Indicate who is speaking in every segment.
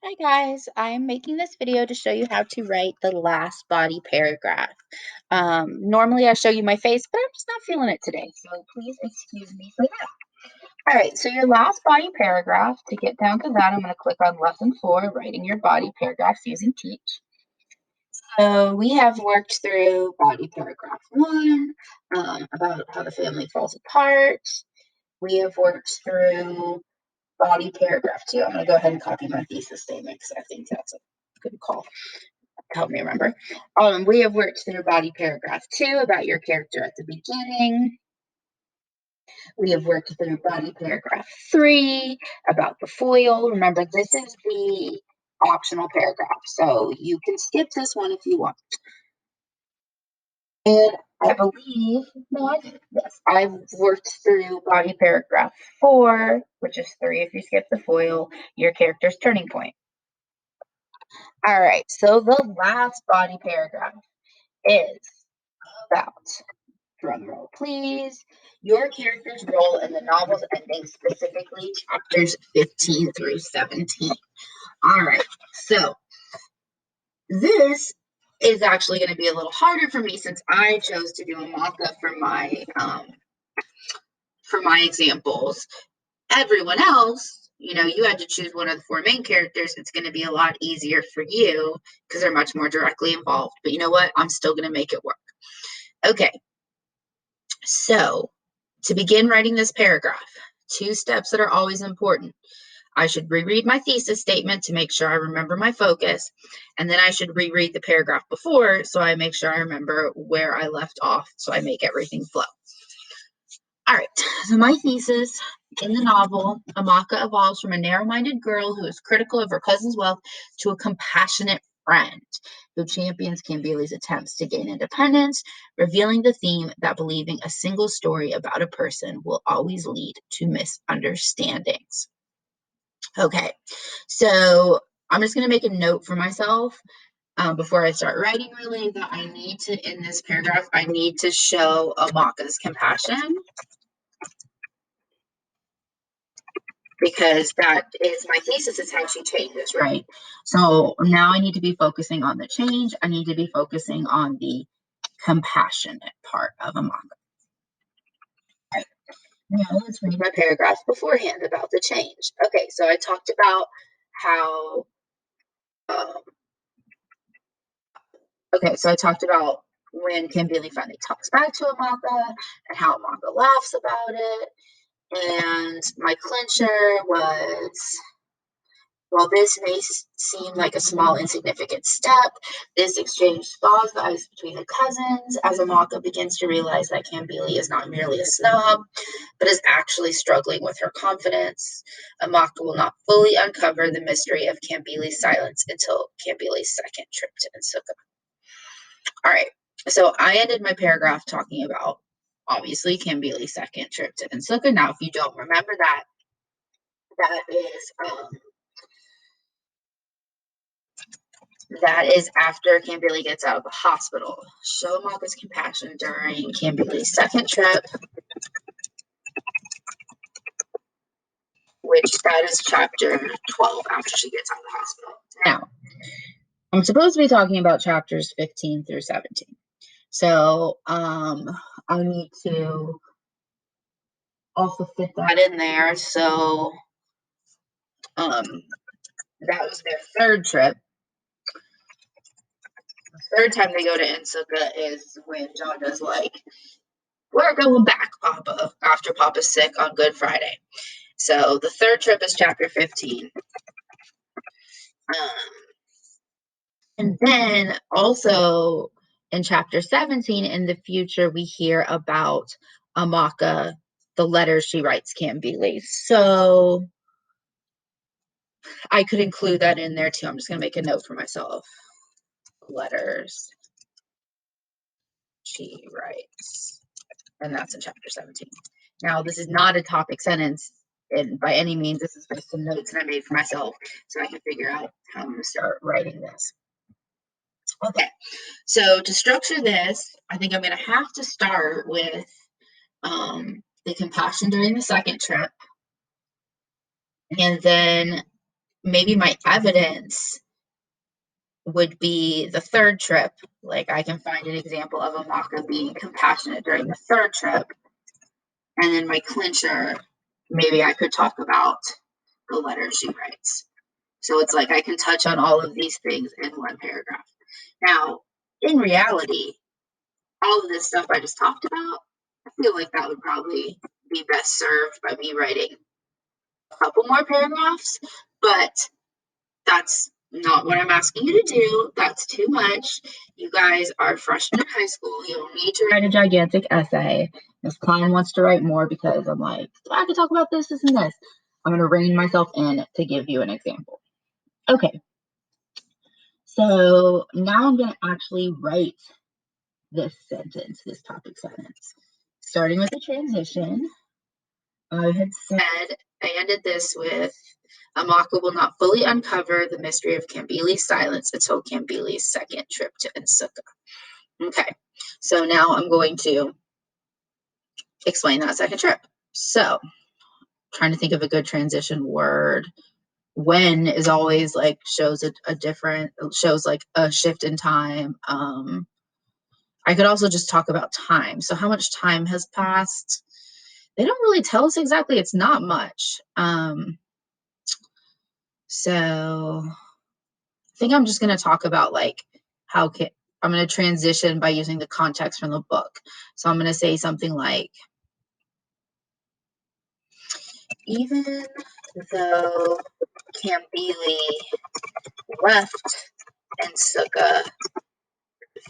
Speaker 1: Hi guys, I'm making this video to show you how to write the last body paragraph. Normally I show you my face, but I'm just not feeling it today, so please excuse me for that. All right, so your last body paragraph, to get down to that, I'm going to click on lesson 4, writing your body paragraphs using Teach. So we have worked through body paragraph 1, about how the family falls apart. We have worked through body paragraph 2. I'm going to go ahead and copy my thesis statement because I think that's a good call. Help me remember. We have worked through body paragraph 2 about your character at the beginning. We have worked through body paragraph 3 about the foil. Remember, this is the optional paragraph, so you can skip this one if you want. And I believe, no, I did. Yes, I've worked through body paragraph 4, which is 3 if you skip the foil, your character's turning point. All right, so the last body paragraph is about, drum roll please, your character's role in the novel's ending, specifically chapters 15 through 17. All right, so this is actually going to be a little harder for me since I chose to do a mock-up for my examples. Everyone else, you had to choose one of the 4 main characters. It's going to be a lot easier for you because they're much more directly involved. But you know what? I'm still going to make it work. Okay. So, to begin writing this paragraph, 2 steps that are always important. I should reread my thesis statement to make sure I remember my focus, and then I should reread the paragraph before so I make sure I remember where I left off so I make everything flow. All right, so my thesis in the novel, Amaka evolves from a narrow-minded girl who is critical of her cousin's wealth to a compassionate friend who champions Cambili's attempts to gain independence, revealing the theme that believing a single story about a person will always lead to misunderstandings. Okay, so I'm just going to make a note for myself before I start writing, really, that I need to, in this paragraph, I need to show Amaka's compassion, because that is my thesis, is how she changes, right? So now I need to be focusing on the change. I need to be focusing on the compassionate part of Amaka. All right. Now let's read my paragraphs beforehand about the change. Okay, so I talked about how, when Cambili finally talks back to Amaka and how Amaka laughs about it. And my clincher was, while this may seem like a small, insignificant step, this exchange thaws the ice between the cousins as Amaka begins to realize that Cambili is not merely a snob, but is actually struggling with her confidence. Amaka will not fully uncover the mystery of Cambili's silence until Cambili's second trip to Insuka. All right, so I ended my paragraph talking about, obviously, Cambili's second trip to Insuka. Now, if you don't remember that, that is after Cambili gets out of the hospital. Show Amaka's compassion during Cambili's second trip, which that is chapter 12 after she gets out of the hospital. Now, I'm supposed to be talking about chapters 15 through 17. So I need to also fit that in there. So that was their third trip. The third time they go to Insuka is when Jonda's like, we're going back, Papa, after Papa's sick on Good Friday. So the third trip is chapter 15. And then also in chapter 17, in the future, we hear about Amaka, the letters she writes Cambili. So I could include that in there too. I'm just going to make a note for myself. Letters she writes. And that's in chapter 17. Now, this is not a topic sentence, and by any means, this is just some notes that I made for myself so I can figure out how I'm going to start writing this. Okay, so to structure this, I think I'm going to have to start with the compassion during the second trip, and then maybe my evidence would be the third trip. Like I can find an example of Amaka being compassionate during the third trip. And then my clincher, maybe I could talk about the letter she writes. So it's like I can touch on all of these things in one paragraph. Now, in reality, all of this stuff I just talked about, I feel like that would probably be best served by me writing a couple more paragraphs, but that's not what I'm asking you to do. That's too much. You guys are freshmen in high school. You don't need to write a gigantic essay. Miss Klein wants to write more because I'm like, I can talk about this, this, and this. I'm going to rein myself in to give you an example. Okay. So now I'm going to actually write this sentence, this topic sentence. Starting with the transition, I had said, I ended this with, Amaka will not fully uncover the mystery of Kambili's silence until Kambili's second trip to Nsukka. Okay, so now I'm going to explain that second trip. So, trying to think of a good transition word. When is always like shows shows like a shift in time. I could also just talk about time. So how much time has passed? They don't really tell us exactly. It's not much. So I think I'm just going to talk about like I'm going to transition by using the context from the book. So I'm going to say something like, even though Kambili left Nsukka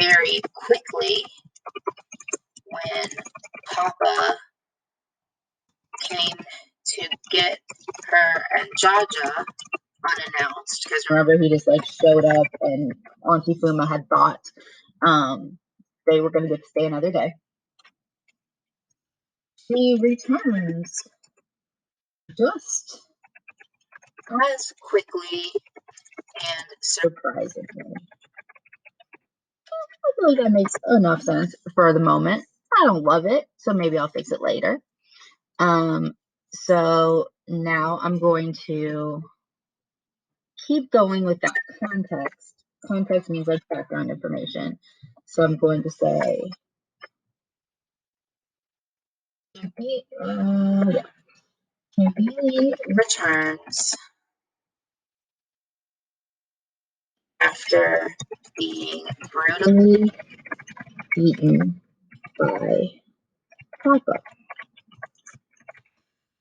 Speaker 1: very quickly when Papa came to get her and Jaja unannounced, because remember he just like showed up and Auntie Fuma had thought they were going to get to stay another day. She returns just as quickly and surprisingly. I feel like that makes enough sense for the moment. I don't love it, so maybe I'll fix it later. So now I'm going to keep going with that context. Context means like background information. So I'm going to say, Kambili returns after being brutally beaten by Papa.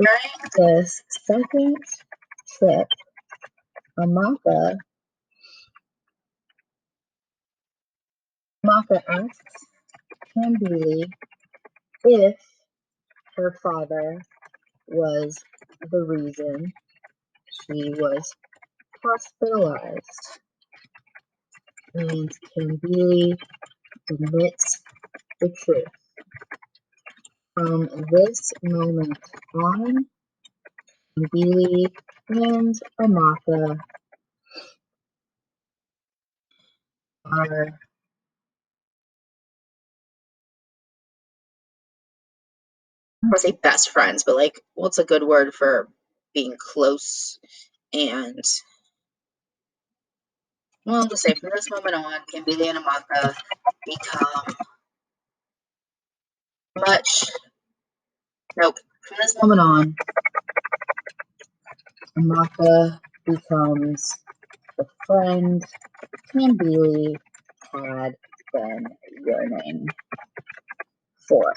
Speaker 1: During this second trip, Amaka asks Kambili if her father was the reason she was hospitalized, and Kambili admits the truth. From this moment on, Kambili and Amaka are, I don't want to say best friends, but like, what's a good word for being close? And well, I'll just say from this moment on, Kambili and Amaka become from this moment on, Amaka becomes the friend Kambili had been yearning for.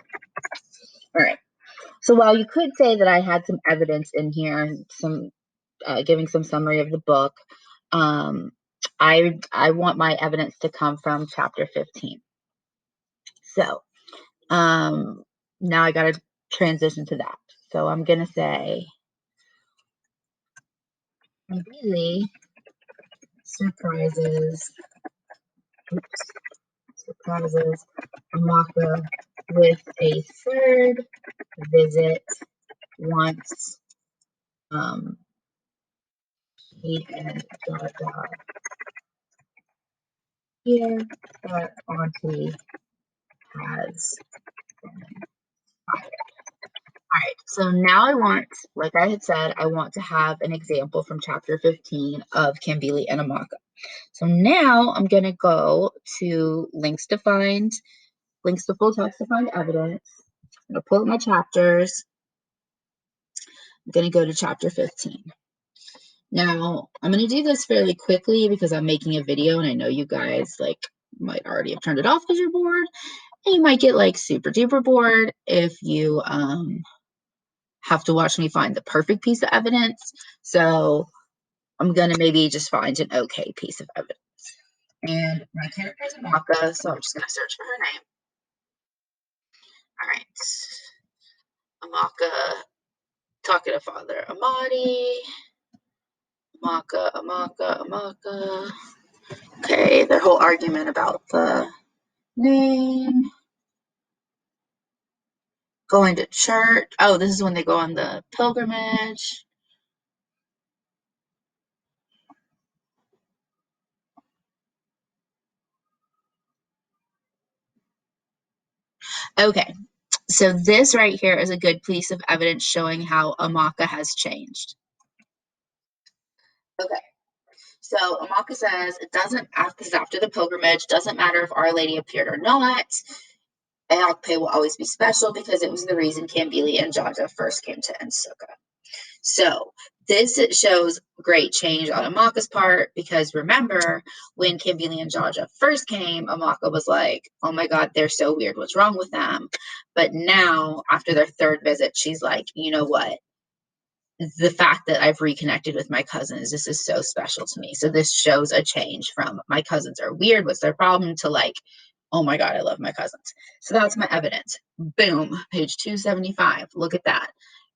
Speaker 1: All right. So while you could say that I had some evidence in here, some giving some summary of the book, I want my evidence to come from chapter 15. So now I got to transition to that. So I'm gonna say, Kambili surprises Amaka with a third visit once he and Jaja hear that Auntie has been fired. All right, so now I want, like I had said, I want to have an example from chapter 15 of Kambili and Amaka. So now I'm going to go to links to find, links to full text to find evidence. I'm going to pull up my chapters. I'm going to go to chapter 15. Now, I'm going to do this fairly quickly because I'm making a video and I know you guys like might already have turned it off because you're bored. And you might get like super duper bored if you have to watch me find the perfect piece of evidence. So I'm going to maybe just find an okay piece of evidence. And my character is Amaka, so I'm just going to search for her name. All right. Amaka talking to Father Amadi. Amaka. Okay, their whole argument about the name. Going to church. Oh, this is when they go on the pilgrimage. Okay, so this right here is a good piece of evidence showing how Amaka has changed. Okay, so Amaka says it doesn't, after the pilgrimage, doesn't matter if Our Lady appeared or not. Eakpe will always be special because it was the reason Kambili and Jaja first came to Nsukka. So this shows great change on Amaka's part because remember when Kambili and Jaja first came, Amaka was like, oh my God, they're so weird. What's wrong with them? But now after their third visit, she's like, you know what? The fact that I've reconnected with my cousins, this is so special to me. So this shows a change from my cousins are weird, what's their problem, to like, oh my God, I love my cousins. So that's my evidence. Boom, page 275. Look at that.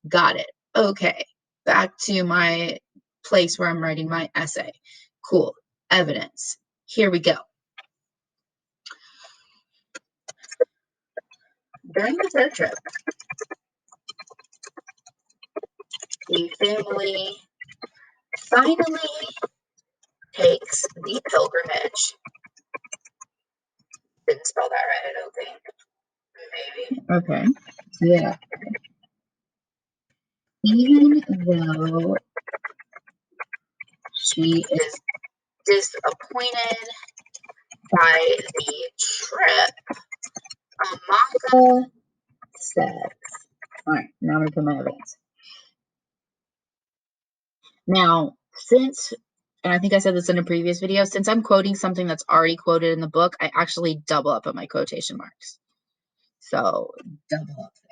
Speaker 1: Got it. Okay, back to my place where I'm writing my essay. Cool. Evidence. Here we go. During the third trip, the family finally takes the pilgrimage. Didn't spell that right, I don't think. Maybe. Okay. Yeah. Even though she is disappointed by the trip, Amaka says, all right, now we come my evidence. Now, since, and I think I said this in a previous video, since I'm quoting something that's already quoted in the book, I actually double up on my quotation marks. So, double up there.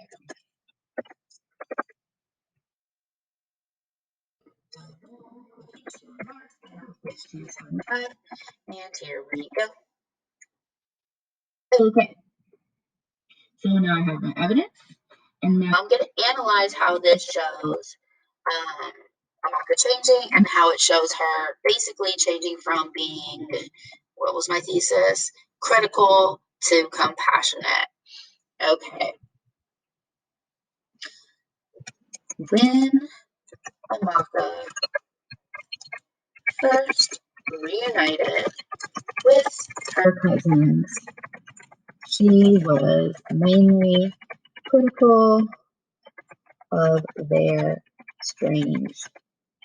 Speaker 1: And here we go. Okay. So now I have my evidence, and now I'm going to analyze how this shows Amaka changing and how it shows her basically changing from being, what was my thesis? Critical to compassionate. Okay. When Amaka first reunited with her cousins, she was mainly critical of their strange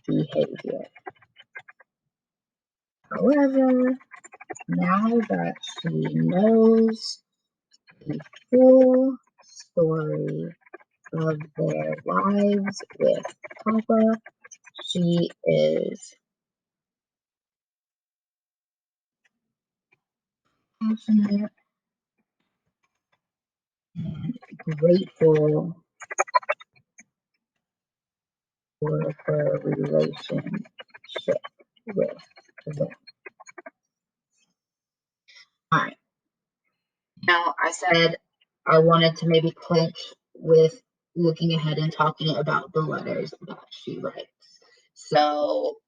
Speaker 1: behavior. However, now that she knows the full story of their lives with Papa, she is passionate and grateful for her relationship with them. All right. Now, I said I wanted to maybe clinch with looking ahead and talking about the letters that she writes. So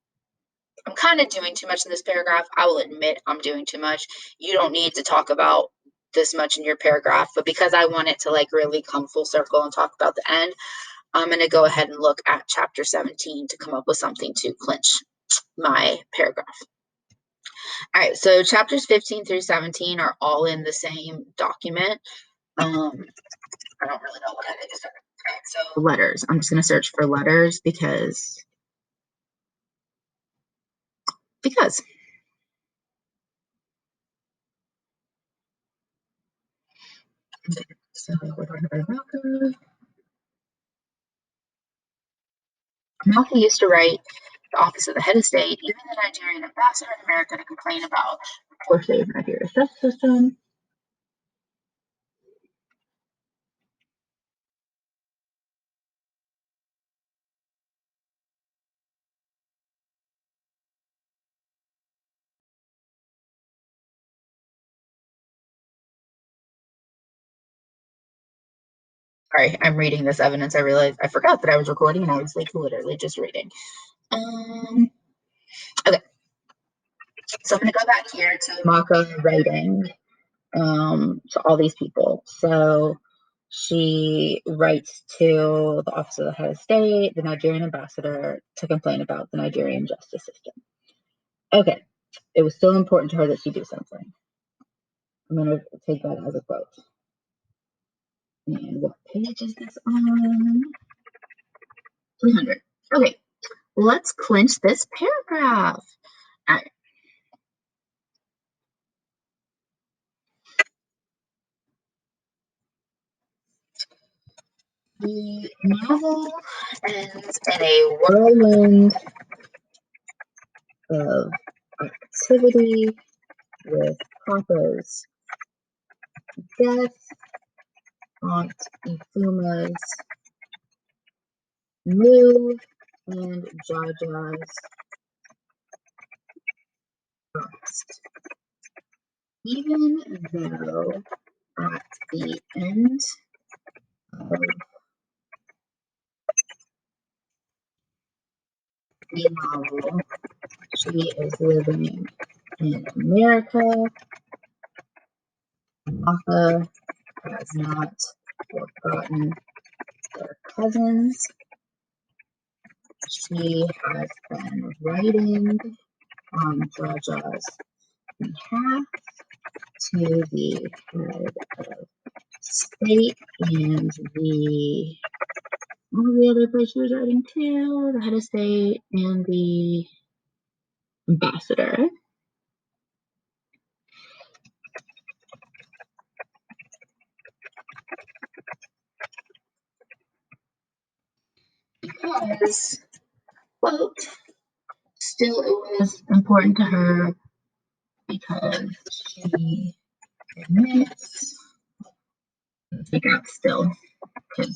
Speaker 1: I'm kind of doing too much in this paragraph. I will admit I'm doing too much. You don't need to talk about this much in your paragraph, but because I want it to like really come full circle and talk about the end, I'm going to go ahead and look at chapter 17 to come up with something to clinch my paragraph. All right, so chapters 15 through 17 are all in the same document. I don't really know what I did. So letters. I'm just going to search for letters because. So we're talking about Malcolm. Malcolm used to write the office of the head of state, even the Nigerian ambassador in America, to complain about the poor state of Nigeria's justice system. Sorry, I'm reading this evidence. I realized I forgot that I was recording and I was like literally just reading. Okay, so I'm gonna go back here to Maka writing to all these people. So she writes to the office of the head of state, the Nigerian ambassador, to complain about the Nigerian justice system. Okay, it was still important to her that she do something. I'm gonna take that as a quote. And what page is this on? 300. Okay, let's clinch this paragraph. All right. The novel ends in a whirlwind of activity with Papa's death, Aunt Ifuma's move, and Jaja's arrest. Even though at the end of the novel, she is living in America, Maka has not forgotten their cousins. She has been writing on Jaja's behalf to the head of state and all the other place she was writing to, the head of state and the ambassador. Because, quote, still it was important to her because she admits, take out still, because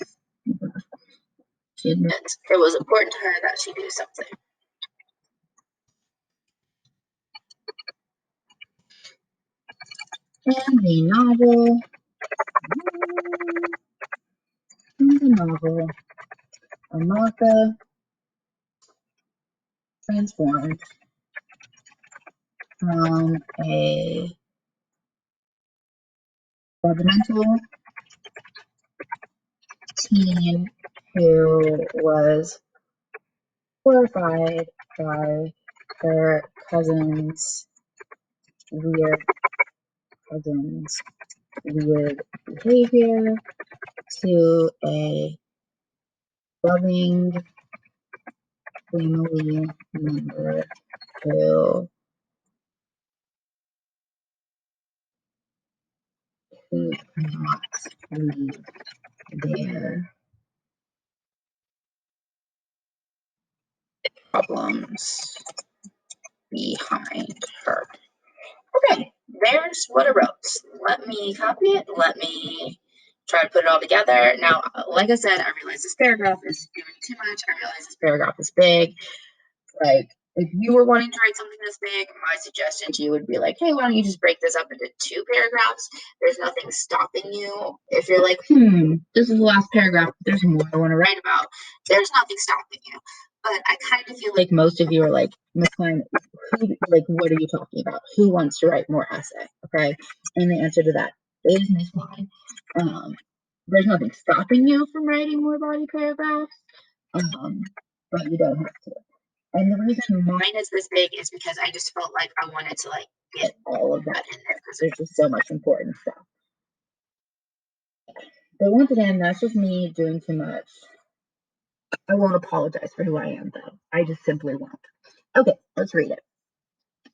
Speaker 1: she admits it was important to her that she do something. In the novel, Amaka transformed from a governmental teen who was horrified by her cousin's weird behavior to a loving family member who could not leave their problems behind her. Okay, there's what I wrote. Let me copy it. Let me try to put it all together. Now, like I said, I realize this paragraph is doing too much. I realize this paragraph is big. Like, if you were wanting to write something this big, my suggestion to you would be like, hey, why don't you just break this up into 2 paragraphs? There's nothing stopping you. If you're like, this is the last paragraph, but there's more I want to write about, there's nothing stopping you. But I kind of feel like most of you are like, Miss Klein, what are you talking about? Who wants to write more essay? Okay. And the answer to that is Miss Klein. There's nothing stopping you from writing more body paragraphs, but you don't have to. And the reason mine is this big is because I just felt like I wanted to get all of that in there because there's just so much important stuff. But once again, that's just me doing too much. I won't apologize for who I am, though. I just simply won't. Okay, let's read it.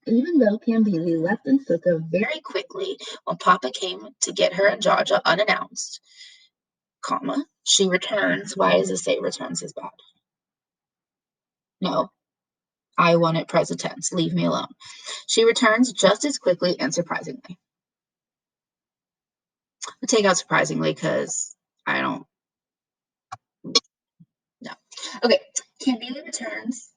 Speaker 1: Even though Cambili left Nsuka very quickly when Papa came to get her and Jaja unannounced, comma, she returns. Why does it say returns is bad? No, I want it present tense. Leave me alone. She returns just as quickly and surprisingly. I'll take out surprisingly because I don't know. Okay, Cambili returns.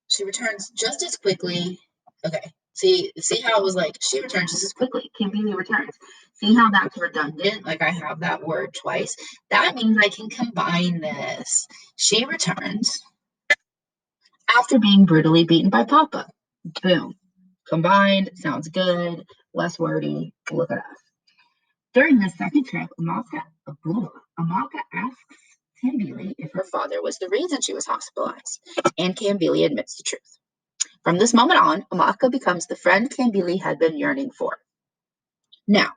Speaker 1: She returns just as quickly. Okay, see how it was like she returns just as quickly. Cambili returns. See how that's redundant? Like I have that word twice. That means I can combine this. She returns after being brutally beaten by Papa. Boom. Combined, sounds good, less wordy. Look at us. During the second trip, Amaka asks Cambili if her father was the reason she was hospitalized, and Cambili admits the truth. From this moment on, Amaka becomes the friend Cambili had been yearning for. Now,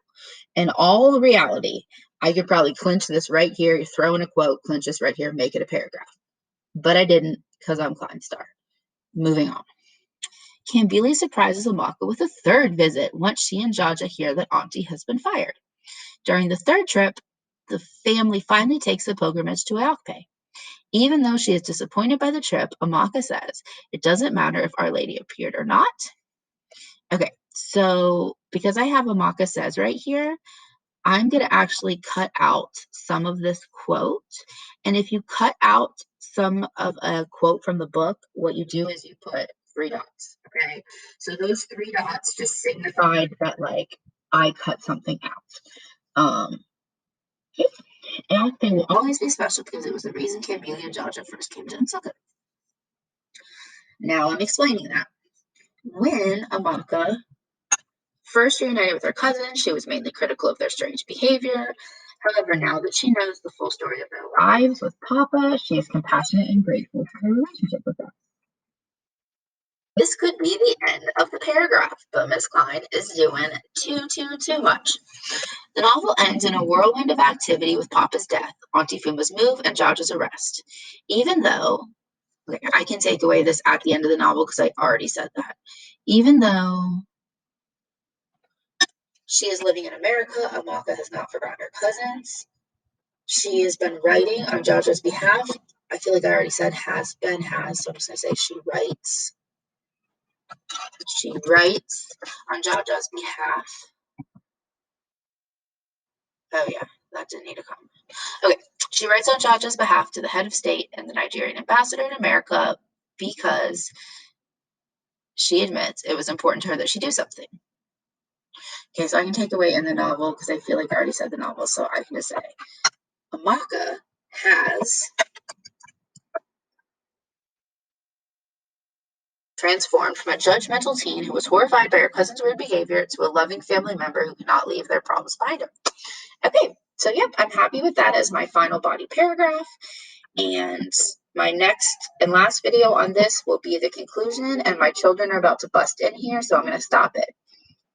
Speaker 1: in all reality, I could probably clinch this right here, throw in a quote, clinch this right here, make it a paragraph. But I didn't because I'm Kleinstar. Moving on. Cambili surprises Amaka with a third visit once she and Jaja hear that Auntie has been fired. During the third trip, the family finally takes the pilgrimage to Alkpe. Even though she is disappointed by the trip, Amaka says, it doesn't matter if Our Lady appeared or not. Okay, so because I have Amaka says right here, I'm going to actually cut out some of this quote. And if you cut out some of a quote from the book, what you do is you put 3 dots. Okay, so those 3 dots just signified that like I cut something out. And they will always be special because it was the reason Cambili and Jaja first came to Nsuka. Now I'm explaining that. When Amaka first reunited with her cousin, she was mainly critical of their strange behavior. However, now that she knows the full story of their lives with Papa, she is compassionate and grateful for her relationship with them. This could be the end of the paragraph, but Miss Klein is doing too much. The novel ends in a whirlwind of activity with Papa's death, Auntie Fuma's move, and Jaja's arrest. Even though, I can take away this at the end of the novel because I already said that. Even though she is living in America, Amaka has not forgotten her cousins. She has been writing on Jaja's behalf. I feel like I already said has been, so I'm just going to say she writes. She writes on Jaja's behalf. Oh, yeah, that didn't need a comment. Okay, she writes on Jaja's behalf to the head of state and the Nigerian ambassador in America because she admits it was important to her that she do something. Okay, so I can take away in the novel because I feel like I already said the novel, so I can just say Amaka has transformed from a judgmental teen who was horrified by her cousin's weird behavior to a loving family member who cannot leave their problems behind him. Okay, so yep, I'm happy with that as my final body paragraph. And my next and last video on this will be the conclusion, and my children are about to bust in here, so I'm going to stop it.